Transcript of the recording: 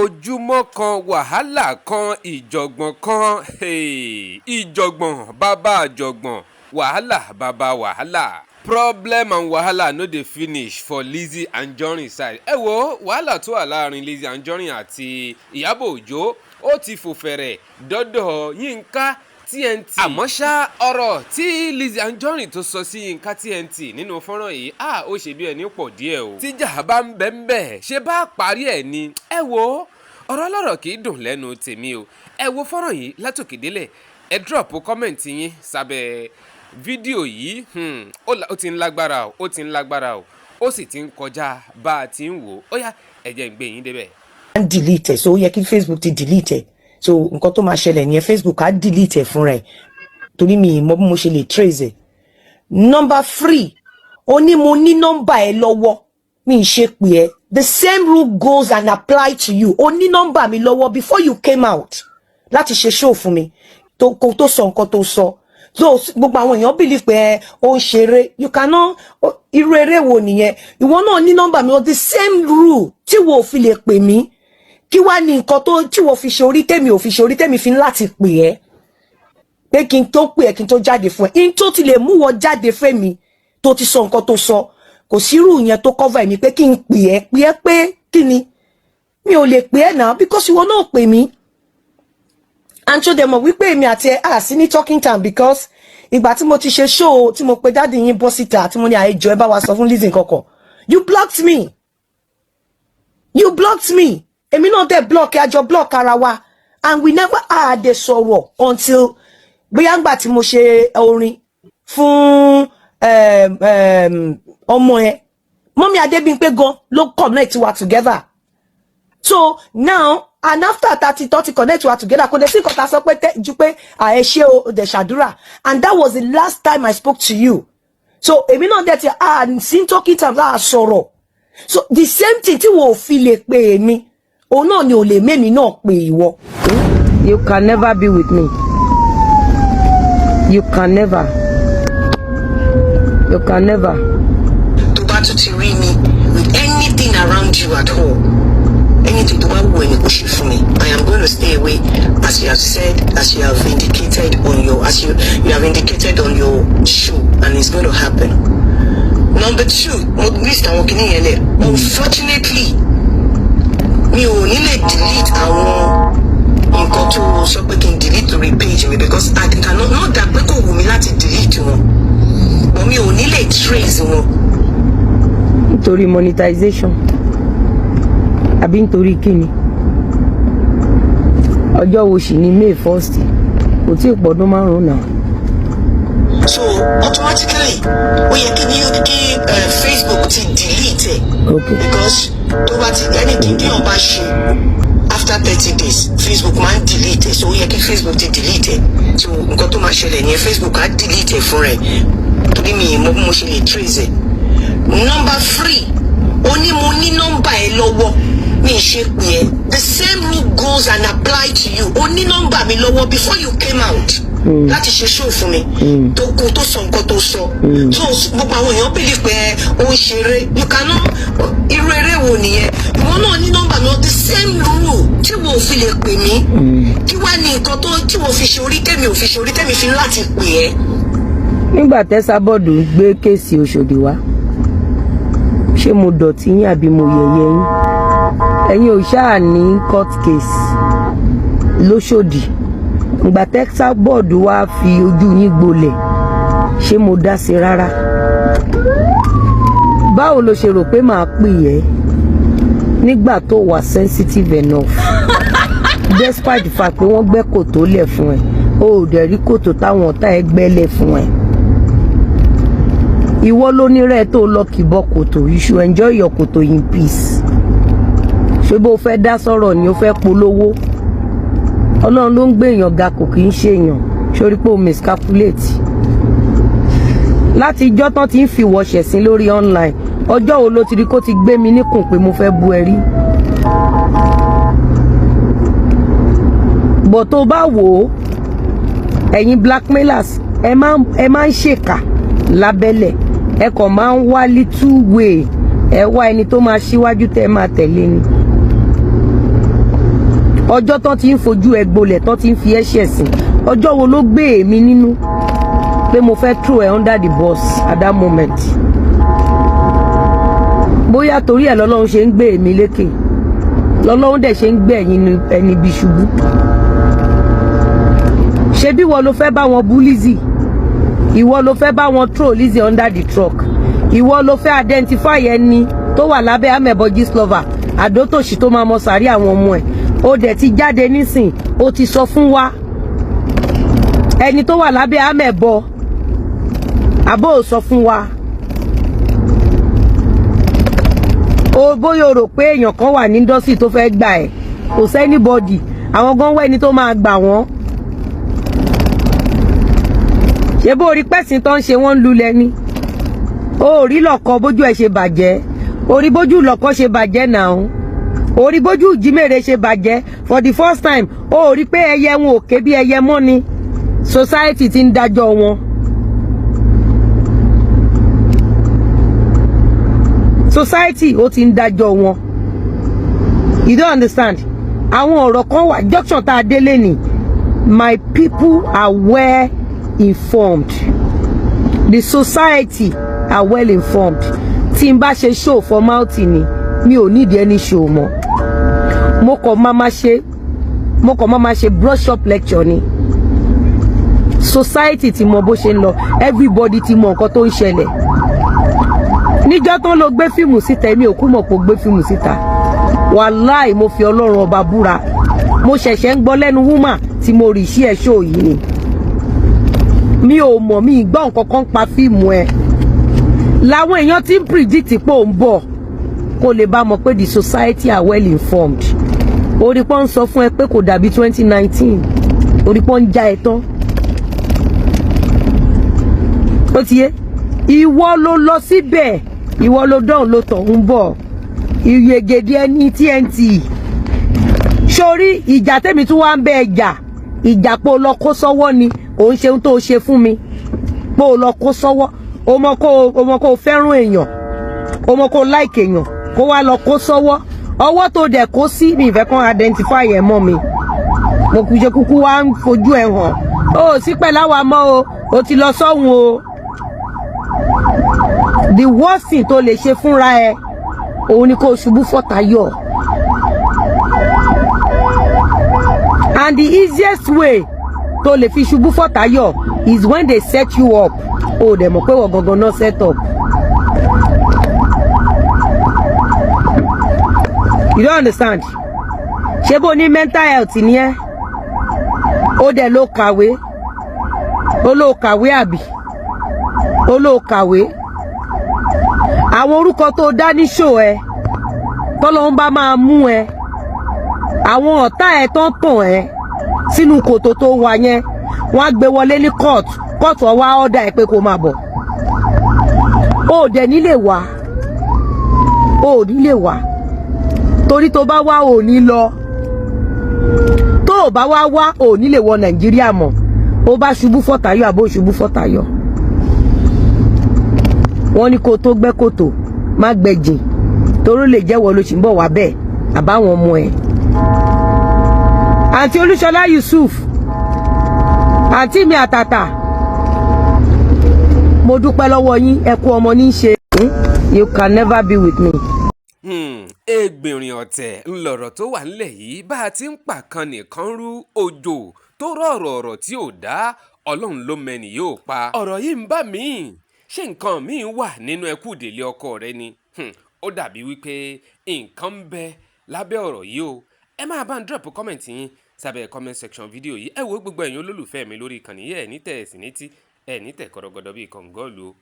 ojúmọ́ kan wàhálà kan ìjọ̀gbọ̀n kan ìjọ̀gbọ̀n bàbá àjọ̀gbọ̀n wàhálà bàbá wàhálà. Problem and wahala no dey finish for Lizzy Anjorin side. Ẹ wo wàhálà tó wà láàrin Lizzy Anjorin àti Iyabo Ojo ó ti fò fẹ̀rẹ̀ dọ́dọ̀ Yinka TNT. Àmọ́ ṣá ọ̀rọ̀ tí Lizzy Anjorin tó sọ sí Yinka TNT nínú fọ́nrán yìí ó ṣe bí ẹni pọ̀ díẹ̀ o. Tíjà bá ń bẹ́ẹ̀ ṣe bá parí ẹ̀ ni. Ẹ wo ọ̀rọ̀ ọlọ́rọ̀ kì í dùn lẹ́nu tèmi o. Ẹ wo fọ́nrán yìí látòkè délẹ̀ ẹ drop comment yín sábẹ́ fídíò yìí ó ti ń lágbára o ó ti ń lágbára o ó sì ti ń kọjá bá a ti ń wò ó yá ẹ jẹ́ ń gbé yín débẹ̀. delete so ó yẹ kí Facebook ti delete so nǹkan tó máa ṣẹlẹ̀ nìyẹn Facebook á delete fúnra ẹ̀ torí mi mọ̀ bí mo ṣe lè trace ẹ̀. Number 3 ó ní mo ní nọ́mbà ẹ lọ́wọ́ mi ṣe pé ẹ the same rule goes and apply to you ó ní nọ́mbà mi lọ́wọ́ before you came out láti ṣe show fún mi tó sọ nǹkan tó sọ. So gbogbo àwọn èèyàn believe pé ó ń ṣeré you cannot irú eré wo nìyẹn ìwọ náà ní nọ́mbà mi the same rule tí wo fi lè pè mí kí wá ní nǹkan tó tí wo fi ṣe orí tèmi ò fi ṣe orí tèmi fi láti pè ẹ́ pé kí n tó pè ẹ́ kí n tó jáde fún ẹ in tó ti lè mú wọ jáde fẹ́ mi tó ti sọ nǹkan tó sọ kò sí irú yẹn tó cover mi pé kí n pè ẹ́ pé kí ni mi ò lè pè ẹ́ náà because ìwọ náà pè mí. And so dem mọ̀ wípé èmi àti ẹ sí ní talking time because ìgbà tí mo ti ṣe show tí mo pe dáàdi yín bọ́ síta tí mo ní àìjọ ẹ bá wa sọ fún Lizzy kọ̀kọ̀ you blocked me èmi náà dẹ̀ block àjọ block ara wa and we never had a sọ̀rọ̀ until bóyá ńgbà tí mo ṣe orin fún ọmọ ẹ mọ́mí Adébímpé gan ló connect wa together so now and after 30 connect wa together kò dé sí nǹkan tá sọ pé ju pé ẹ ṣé o dẹ̀ ṣàdúrà and that was the last time I spoke to you so èmi náà dẹ̀ ti sí talking time sọ̀rọ̀ so the same thing tí wo fi lè pè èmi òun náà ni ò lè mẹ́mi náà pè ìwọ. You can never be with me. You can never. tó bá tún ti rí mi with anything around you at all anything tó bá wù ẹ́ ni kò ṣe fún mi I am going to stay away as you have said as you have indicated on your you have indicated on your show and it's going to happen. Number 2 mo list àwọn kìíní yẹn lẹ unfortunately mi ò ní lè delete àwọn nǹkan tó sọ pé kí n delete lórí page mi because I cannot not that pé kò wù mí láti delete wọn but mi ò ní lè trace wọn. Nítorí monetization àbí nítorí kíni ọjọ́ wo sì ni May 1st kò tí ì pọ̀dún márùn-ún náà. So automatically ó yẹ kí Facebook ti delete ẹ because tó bá ti anything tí wọ́n bá ṣe after 30 days Facebook máa ń delete ẹ so ó yẹ kí Facebook ti delete ẹ so nǹkan tó máa ṣẹlẹ̀ ní Facebook á delete ẹ fúnra ẹ torí mi mo ṣe lè trace ẹ. Number 3 ó ní mo ní nọ́mbà ẹ lọ́wọ́ mi ṣe pé ẹ the same rule goes and apply to you ó ní nọ́mbà mi lọ́wọ́ before you came out láti ṣe show fún mi tó kú tó sọ nǹkan tó sọ so gbogbo àwọn èèyàn believe pé ó ń ṣeré you cannot irú eré wo nìyẹn ìwọ náà ní nọ́mbà mi the same rule tí wo fi lè pè mí kí wá ní nǹkan tó tí wo fi ṣe orí tèmi ò fi ṣe orí tèmi fi láti pè ẹ́. Nígbà tẹ́sàbọ̀d gbé kéèsì Òṣòdì wá ṣé mo dọ̀tí yín àbí mo yẹ̀yẹ́ yín ẹ̀yin ò ṣáà ní court case lóṣòdì ìgbà tẹ́sàbọ̀d wá fi ojú yín gbolẹ̀ ṣé mo dá sí rárá báwo lo ṣe rò pé màá pè ẹ́ nígbà tó wà sensitive enough despite the fact pé wọ́n gbẹ́ kòtò lẹ̀ fún ẹ o ò dẹ̀ rí kòtò táwọn ọ̀tá ẹ gbẹ́lẹ̀ fún ẹ ìwọ ló ní rẹ tó lọ kìbọ kòtò you should enjoy your kòtò in peace ṣé bó fẹ́ dá sọ̀rọ̀ ni ó fẹ́ polówó Ọlọ́run ló ń gbé èèyàn ga kò kì í ṣe èèyàn sórí pé o miscalculate láti ijọ́ tán ti ń fi wọ̀ṣẹ̀ sí lórí online ọjọ́ wo ló ti rí kó ti gbé mi níkùn pé mo fẹ́ bu ẹ rí bọ̀ tó bá wò ó ẹ̀yin blackmailers ẹ máa ń ṣèkà lábẹ́lẹ̀ ẹ kàn máa ń wá little way ẹ wá ẹni tó máa ṣíwájú tẹ́ máa tẹ̀lé ni ọjọ́ tán ti ń fojú ẹ gbolẹ̀ tán ti ń fi ẹ̀ṣẹ̀ sìn ọjọ́ wo ló gbé èmi nínú pé mo fẹ́ throw ẹ under the bus at that moment. Bóyá torí ẹ̀ lọ́lọ́run ṣe ń gbé èmi lékè lọ́lọ́run dẹ̀ ṣe ń gbé ẹni bí ṣubú. Ṣebí ìwọ ló fẹ́ bá wọn bú Lizzy, ìwọ ló fẹ́ bá wọn throw Lizzy under the truck, ìwọ ló fẹ́ identify ẹni tó wà lábẹ́ amẹ̀bọ Gistlover àdótòṣì tó máa mọ sàárì àwọn ọmọ ẹ̀. Ó dẹ̀ ti jáde nísìn ó ti sọ fún wa ẹni tó wà lábẹ́ amẹ̀bọ àbó ò sọ fún wa. O bóyá o rò pé èèyàn kan wà ní indọ́sì tó fẹ́ gbà ẹ̀, kò sẹ́nibọ́dì, àwọn gan wá ẹni tó máa gbà wọ́n. Ṣé bó rí pẹ́sìn tó ń ṣe wọ́n ń lulẹ̀ ni? O rí lọ́kọ bójú ẹ̀ ṣe bàjẹ́, orí bójú lọ́kọ ṣe bàjẹ́ náà, orí bójú ìjímèrè ṣe bàjẹ́. For the first time o rí pé ẹyẹ wọn ò ké bí ẹyẹ mọ́ ni. Society ti ń dájọ́ wọn. Society ó ti ń dájọ́ wọn. You don't understand? Àwọn ọ̀rọ̀ kan wà junction tá a délé ni. My people are well informed. The society are well informed. Tí n bá ṣe show formality ni mi ò need any show mọ́. Mo kàn máa ṣe brush up lecture ni. Society ti mọ bó ṣe ń lọ, everybody ti mọ nǹkan tó ń ṣẹlẹ̀. Níjọ́ tó lọ gbé fíìmù síta èmi ò kú mọ̀ pé ó gbé fíìmù síta. Wàláì mo fi Ọlọ́run ọba búra. Mo ṣẹ̀ṣẹ̀ ń gbọ́ lẹ́nu woman tí mo rí sí ẹ̀ show yìí ni. Mi ò mọ̀ mi gbọ́ nǹkan kan pa fíìmù ẹ̀. Làwọn èèyàn ti ń predict pé ó ń bọ̀ kó lè bá mọ̀ pé the society are well informed. Orí pọ́n ń sọ fún ẹ pé kò dàbí 2019. Orí pọ́n ń já ẹ tán. Ó ti yé? Ìwọ ló lọ síbẹ̀, ìwọ ló dán ló tọ̀ ń bọ̀. Ìyegede ẹni TNT. Sórí ìjà tèmi tún wá ń bẹ ẹjà. Ìjà pé o lọ kó sọ́wọ́ ni, ò ń ṣe ohun tó ṣe fún mi. Pé o lọ kó sọ́wọ́, o mọ̀ kó fẹ́ràn èèyàn, o mọ̀ kó like èèyàn, kó wá lọ kó sọ́wọ́. Ọwọ́ tó dẹ̀ kó sí mi ìfẹ́ kan identify ẹ̀ mọ́ mi. Mo kù ṣe kúkú wá ń fojú ẹ̀ hàn. O sí pẹ̀lú àwa mọ́ o ti lọ sọ́hun o. The worst thing tó lè ṣe fúnra ẹ òun ni kó ṣubú fọ́tayọ̀. And the easiest way tó lè fi ṣubú fọ́tayọ̀ is when they set you up. O dẹ̀ mọ̀ pé wọ́n gangan náà set up. You don't understand? Ṣé bó ní mental health ni ẹ́? Ó dẹ̀ ló kàwé. Ó ló kàwé àbí? Ó ló kàwé. Àwọn orúkọ tó dá ní show ẹ tọ́lọ́run bá máa mú ẹ, àwọn ọ̀tá ẹ tán tàn ẹ sínú kòtò tó wà yẹn wọ́n á gbé wọlé ní court ọwá ọ̀dà ẹ pé kó máa bọ̀. Ó dẹ̀ nílé wá, ó nílé wá torí tó bá wá ò ní lọ, tó bá wá ò nílé wọ Nàìjíríà mọ́. Ó bá ṣubú fọ́tayọ̀ àbó ṣubú fọ́tayọ̀. Wọ́n ní kó tó gbẹ́ kòtò má gbẹ̀jìn torí lè jẹ́wọ́ ló ṣì ń bọ̀ wá bẹ́ẹ̀ àbáwọn ọmọ ẹ̀. Àǹtí Olúṣọlá Yusuf, àǹtí mi àtàtà, mo dúpẹ́ lọ́wọ́ yín, ẹ kú ọmọ ní í ṣe. You can never be with me. Ẹgbìnrin ọ̀tẹ̀ ńlọ̀rọ̀ tó wà ńlẹ̀ yìí bá a ti ń pàkan nìkan rú òjò tó rọ̀rọ̀ ọ̀rọ̀ tí ò dá Ọlọ́run ló mẹ́ni yóò pa. Ọ̀rọ̀ yìí ń bà mí. Ṣé nǹkan míì wà nínú ẹkú ìdílé ọkọ rẹ ni? Ó dàbí wípé nǹkan ń bẹ lábẹ́ ọ̀rọ̀ yìí o. Ẹ máa bá ń drop comment yín sábẹ́ comment section fídíò yìí. Ẹ wo gbogbo ẹ̀yin olólùfẹ́ mi lórí ìkànnì yìí ẹ̀ ní tẹ̀ ẹ̀sìn ní tí ẹ̀ ní tẹ̀ kọ̀rọ̀gọ̀dọ̀ bíi kọ̀ǹgọ́ọ̀lù o.